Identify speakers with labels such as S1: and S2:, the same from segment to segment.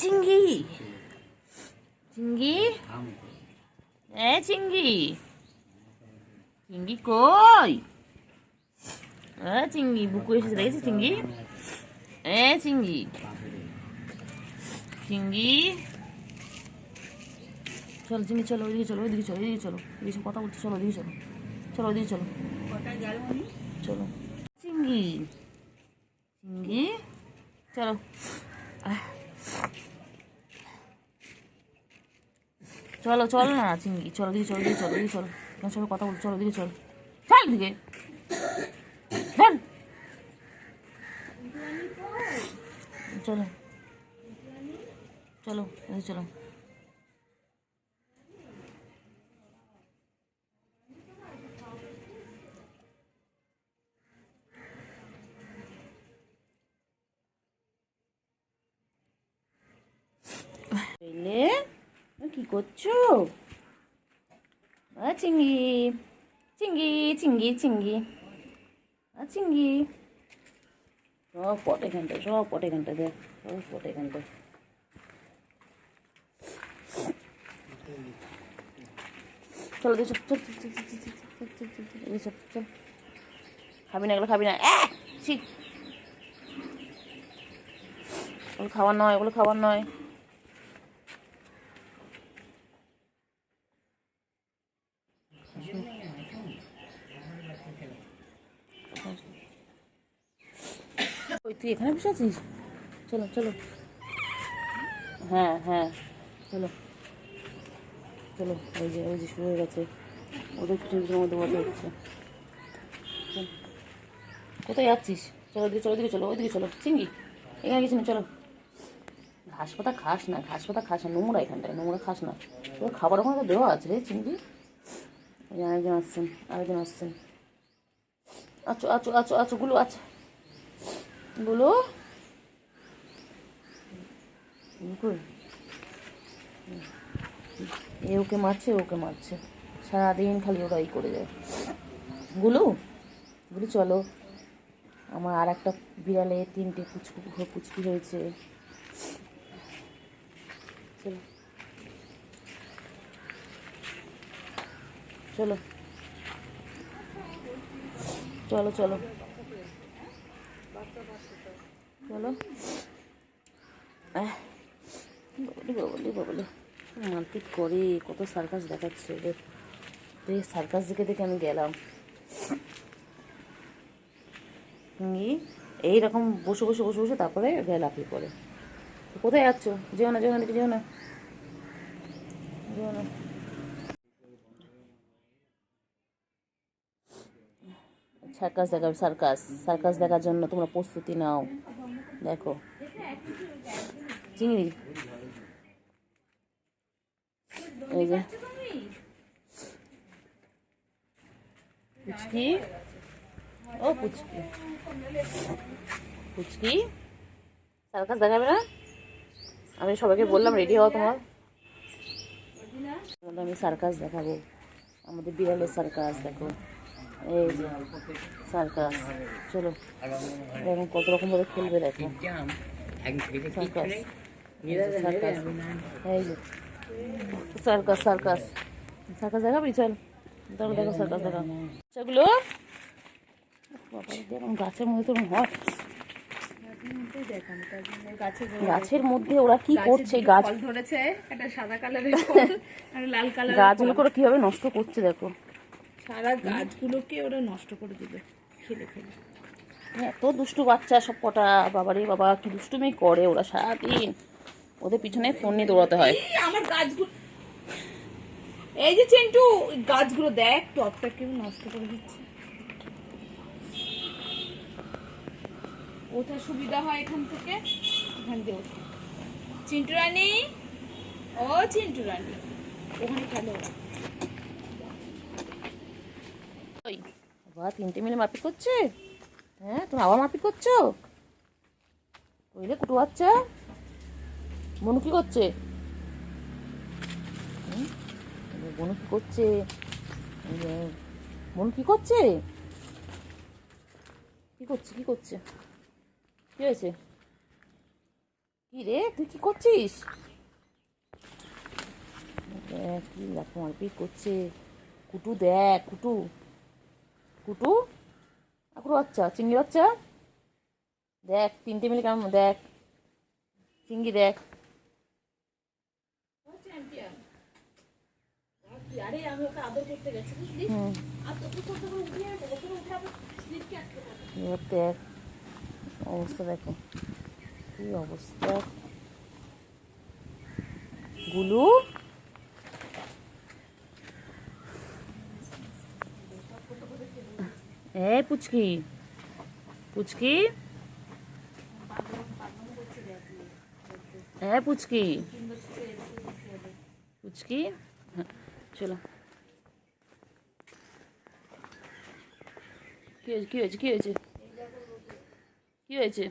S1: চিঙ্গি চিঙ্গি চিঙ্গি চিঙ্গি কই? চিঙ্গি বুকু এসেছে দেখেছি চিঙ্গি। চিঙ্গি চিঙ্গি চলো চিঙ্গি চলো ওইদিকে চলো ওইদিকে চলো ওইদিকে চলো এদিকে কথা বলছি, চলো ওইদিকে চলো চলো ওইদিকে চলো চলো চিঙ্গি চিঙ্গি চলো। চলো চলো না চিঙ্গি, চলো দিকে চলো দিকে চলো দিকে চলো চলো কথা বলছি, চলো দিকে চলো চল দিকে চলো চলো এদিকে চলো। কি করছো? চিঙ্গি চিঙ্গি চিঙ্গি চিঙ্গি চিঙ্গি সব পট এখানটায়, সব পট এখানটায় দেখ, সব পট এখানটায়। চলো দিদি চল চল চল চল, খাবি না এগুলো খাবি না, ঠিক ওগুলো খাবার নয়, ওগুলো খাবার নয়। ওই তুই এখানে বসে আছিস? চলো চলো, হ্যাঁ হ্যাঁ চলো চলো। ওই যে শুরু হয়ে গেছে, ওদের কিছুর মধ্যে মধ্যে হচ্ছে। কোথায় যাচ্ছিস? চলো দিকে চলো দিকে চলো ওইদিকে চলো চিঙ্গি, এখানে কিছু না চলো। ঘাস পাতা খাস না, ঘাস পাতা খাস না, নোংরা এখানটায়, নোংরা খাস না। তোর খাবার ওখানে তো দেওয়া আছে রে চিঙ্গি। ওই আরেকজন আসছেন, আরেকজন আসছেন। আচ্ছা আচ্ছা আচ্ছা আচ্ছা গুলো, আচ্ছা গুলো এ ওকে মারছে, ওকে মারছে, সারাদিন খালি ওরাই করে যায়। গুলু গুলু চলো, আমার আর একটা বিড়ালে 3টে পুচকি হয়েছে। চলো চলো চলো চলো বলি বলি মারপিট করে কত সার্কাস দেখাচ্ছে ওদের। সার্কাস দেখে দেখে আমি গেলাম। এইরকম বসে বসে বসে বসে তারপরে লাফিয়ে পড়ে। কোথায় যাচ্ছ? যেও না যেও না, দিকে যেও না যেও না। সার্কাস দেখাবে, সার্কাস সার্কাস দেখার জন্য তোমরা প্রস্তুতি নাও। দেখো চিংড়ি, এই যে পুচকি, ও পুচকি পুচকি সার্কাস দেখাবে না? আমি সবাইকে বললাম রেডি হওয়া তোমার, আমি সার্কাস দেখাবো, আমাদের বিড়ালের সার্কাস দেখো। এই যে সার্কাস, চলো এখন কত রকম ভাবে খেলবে দেখো। সার্কাস সার্কাস, এই যে সার্কাস সার্কাস সার্কাস দেখাবি? চল দেখো দেখো সার্কাস দেখা। সেগুলো গাছের মধ্যে তো হয়, গাছের মধ্যে ওরা কি করছে? গাছ ধরেছে একটা সাদা কালারের লাল কালার, গাছগুলো করে কিভাবে নষ্ট করছে দেখো, সারা গাছগুলোকে ওরা নষ্ট করে দিবে খেলে খেলে। এত দুষ্টু বাচ্চা সব কটা, বাবারে বাবা কি দুষ্টুমি করে ওরা সারাদিন, ওদের পিছনে ফোন নিয়ে দৌড়াতে হয়। আমার গাছগুলো, এই যে চিন্টু গাছগুলো দেখ টপটা কেউ নষ্ট করে দিচ্ছে। ওঠা সুবিধা হয় এখান থেকে, এখান দিয়ে ওঠে। চিন্টু রানী, ও চিন্টু রানী ওখানে খেলে ওরা। বাবা 3টে মিলে মারপিট করছে। হ্যাঁ তুমি আবার মারপিট করছো? বুঝলে কুটু বাচ্চা, মনু কি করছে? মনু কি করছে? মনু কি করছে? কি করছে কি করছে? কি হয়েছে? কি রে, তুই কি করছিস? দেখ কি দেখো মারপিট করছে। কুটু দেখ, কুটু কুটু আকুর বাচ্চা, চিংড়ি বাচ্চা দেখ, 3টে মিলে কেমন দেখ, চিংড়ি দেখ। আরে আমি ওকে আদর করতে গেছি বুঝলি, আর তোকে করতে করে উঠে যাবে, ওপরে উঠে আবার স্লিপকে আটকে দেখ। দেখ অবস্থা দেখো, কি অবস্থা। গুলু এই পুচকি, পুচকি হ্যাঁ পুচকি, পুচকি চলো। কি হয়েছে, কি হয়েছে, কি হয়েছে, কি হয়েছে,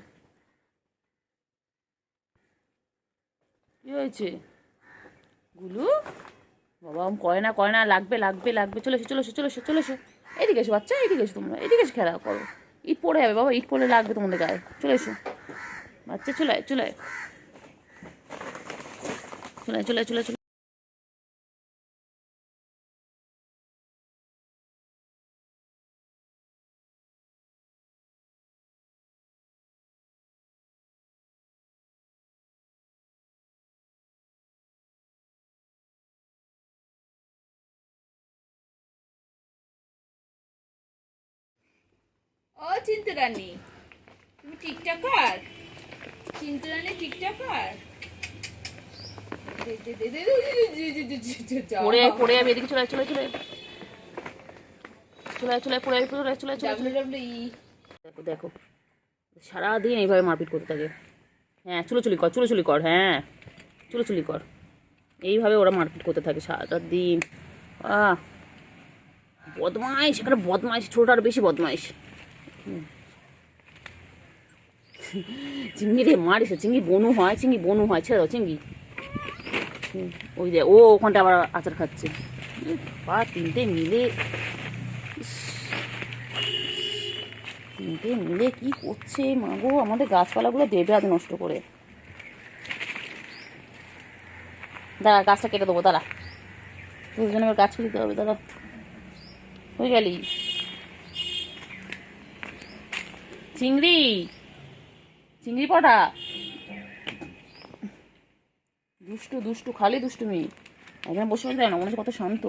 S1: কি হয়েছে? গুলু বাবা করে না, করে না, লাগবে লাগবে লাগবে। চলে এসো, চলে এসো, চলে এসো, চলে এসো, এদিকে এসো বাচ্চা, এদিকে এসো, তোমরা এদিকে এসে খেলা করো। ইট পড়ে যাবে বাবা, ইট পড়লে লাগবে তোমাদের গায়ে। চলে এসো বাচ্চা, চলে চলে চলে চলে চলে চলে।
S2: ও চিনতে রানী, তুমি টিকটকার? চিনতে রানী টিকটকার?
S1: পড়ে পড়ে যাবে, এদিকে চলে চলে চলে চলে চলে পড়ে চলে চলে চলে। দেখো দেখো সারাদিন এইভাবে মারপিট করতে থাকে। হ্যাঁ চুলোচুলি কর, চুলোচুলি কর, হ্যাঁ চুলোচুলি কর। এইভাবে ওরা মারপিট করতে থাকে সারাটা দিন। বদমাইশ, এখানে বদমাইশ, ছোটটার বেশি বদমাইশ। চিংড়ি রে মারিস, চিংড়ি বনু হয়, চিংড়ি বনু হয়, ছেড়ে দাও চিংড়ি। ওই যে ও ওখানটা আবার আচার খাচ্ছে। 3টে মিলে, 3টে মিলে কি করছে মাগো, আমাদের গাছপালাগুলো দেবে আজ নষ্ট করে। দাঁড়া গাছটা কেটে দেবো, দাঁড়া দুজনে এবার গাছ কেটে দিতে হবে, দাঁড়া। হয়ে গেলি চিংড়ি, চিংড়ি পটা দুষ্টু দুষ্টু, খালি দুষ্টুমি। এখানে বসে বসে দেয় না, মনে হচ্ছে কত শান্ত।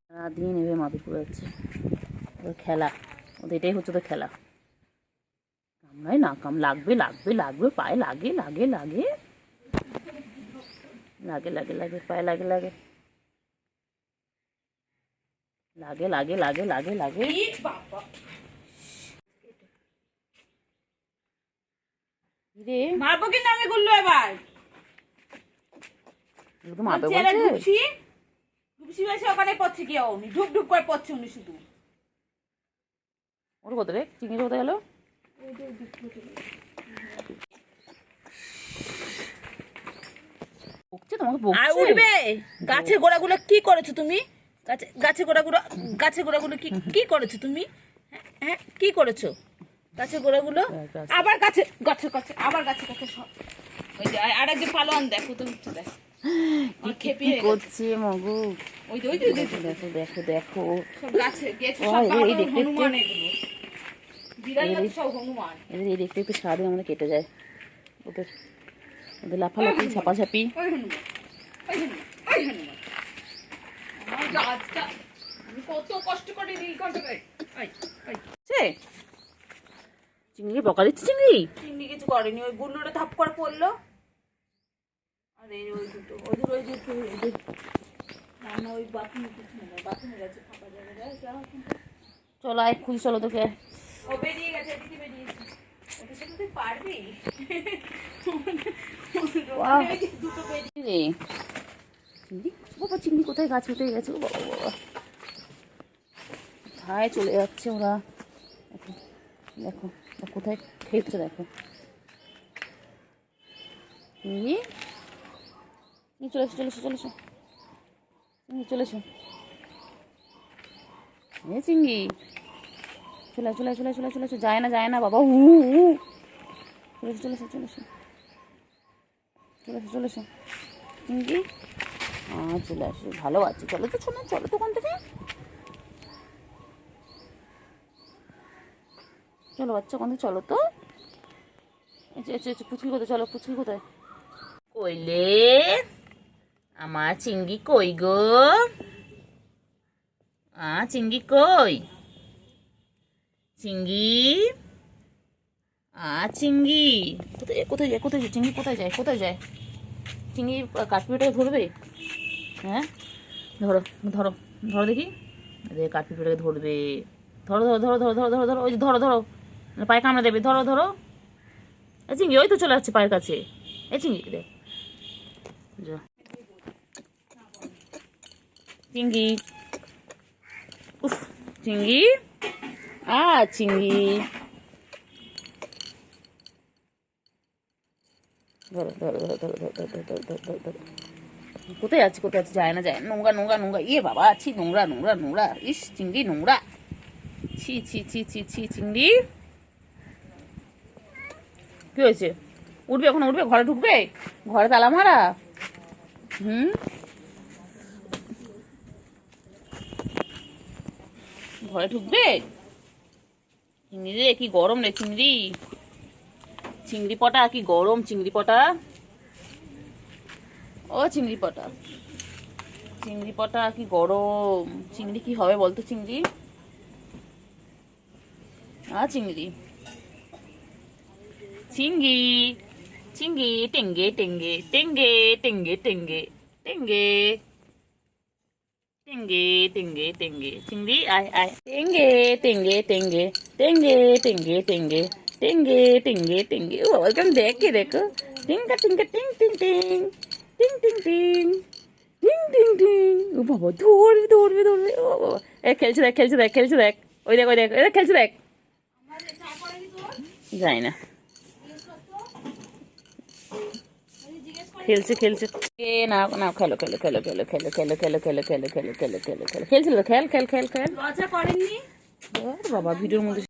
S1: সারাদিন এভাবে মারপিট করে যাচ্ছে, ওদের খেলা, ওদের এটাই হচ্ছে ওদের খেলা। কামড়ায় না কাম, লাগবে লাগবে লাগবে, পায়ে লাগে লাগে লাগে লাগে লাগে লাগে, পায়ে লাগে লাগে লাগে লাগে লাগে লাগে লাগে। রে
S2: মারবো কিন্তু আমি গুল্লো এবার।
S1: মারবে বলছে,
S2: গুপসি বেশি ওখানে পড়ছে, কেউ উনি ঢুক ঢুক করে পড়ছে উনি শুধু।
S1: ওর কোথায় রে, চিংড়ি কোথায় গেল? বকছে তোমাকে,
S2: আর
S1: বকছে।
S2: উঠবে। গাছের গোড়াগুলো কি করেছো তুমি? গাছের গোড়াগুলো কি কি করেছো তুমি? হ্যাঁ কি করেছো গাছের গোড়াগুলো? আবার গাছে গাছে গাছে, আবার গাছে গাছে সব। ওই যে আরেকজন পালোয়ান দেখো তো, উঠছে দেখ
S1: কি করছে মগু।
S2: ওই যে ওই যে
S1: দেখো দেখো দেখো দেখো,
S2: সব গাছে গেছে, সব হনুমান, এগুলো বিড়াল গাছ সব হনুমান।
S1: এদের এই দেখতে একটু সারাদিন আমাদের কেটে যায়, ওদের ওদের লাফালাফি ছাপাছাপি।
S2: ওই হনুমান, ওই হনুমান, ওই হনুমান। আমার গাছটা আমি কত কষ্ট করে নীল কষ্ট করে।
S1: চিংড়ি বকা দিচ্ছে, চিংড়ি
S2: চিংড়ি কিছু করেনি, ওই গুল্লুটা ধাপ করে পড়লো। আর এই ওই দুটো ওই যে রান্না ওই বাথরুমে কিছু না, বাথরুমে গেছে, ফাঁকা জায়গায় যাও।
S1: চলো এক খুঁজি, চলো তোকে।
S2: ও বেরিয়ে গেছে, এদিকে বেরিয়েছে। ওটার সাথে তুই পারবি? দুটো বেরিয়ে
S1: চিংড়ি বাবা, চিংড়ি কোথায় গাছ উঠে গেছে, ও বাবা বাবা, কোথায় চলে যাচ্ছে ওরা। দেখো দেখো কোথায় খেয়েছে, দেখো চিংড়ি, চলে এসো চলে এসো চলে এসো, চিংড়ি চলে এসো, চিংড়ি চলে চলে চলে চলে চলে চলে যায় না বাবা চলে চলে চলে চলে চলে চিংড়ি চলে আসে ভালো আছে চলো তো শোনো চলো তো ওখান থেকে চলো বাচ্চা ওখান থেকে চলো তো পুচকি কোথায় চলো পুচকি কোথায় কইলে আমার চিংড়ি কই গো চিংড়ি কই চিংড়ি চিংড়ি কোথায় যায় চিংড়ি কোথায় যায় চিংড়ি কাঠপিটাকে ধরবে হ্যাঁ ধরো ধরো ধরো দেখি কাঠপিটাকে ধরবে ধরো ধরো ধরো ধরো ধরো ধরো ধরো ওই যে ধরো ধরো পায়ে কামড়ে দেবে ধরো ধরো চিংড়ি ওই তো চলে যাচ্ছে পায়ের কাছে এই চিংড়ি দেখ চিংড়ি উফ চিংড়ি চিংড়ি ধরো ধরো ধরো ধরো ধরো ধরো ধরো ধরো ধরো ধরো কোথায় আছে যায় না নোংরা নোংরা নোংরা ইয়ে বাবা আছি নোংরা নোংরা নোংরা ইস চিংড়ি নোংরা ছি ছি ছি ছি ছি চিংড়ি কি হয়েছে উঠবে এখন উঠবে ঘরে ঢুকবে ঘরে তালা মারা ঘরে ঢুকবে চিংড়ি রে কি গরম রে চিংড়ি চিংড়ি পটা কি গরম চিংড়ি পটা ও চিংড়ি পটা কি গরম চিংড়ি কি হবে বলতো চিংড়ি চিংড়ি চিংড়ি চিংড়ি টেঙ্গে টেঙ্গে টেঙ্গে টেঙ্গে টেঙ্গে টেঙ্গে টেঙ্গে টেঙ্গে টেঙ্গে চিংড়ি আয় আয় টেঙ্গে টেঙ্গে টেঙ্গে টেঙ্গে টেঙ্গে টেঙ্গে টেঙ্গে টেঙ্গে টেঙ্গে ও বাবা কেমন দেখো টিঙ্কা টিঙ্কা টিং টিং টিং টিং টিং টিং টিং টিং টিং ও বাবা ধরবে ও বাবা খেলছে দেখ ওই দেখ খেলছে দেখ যাই না খেলছে না খেলো খেলছিল খেল বাবা ভিডিওর মধ্যে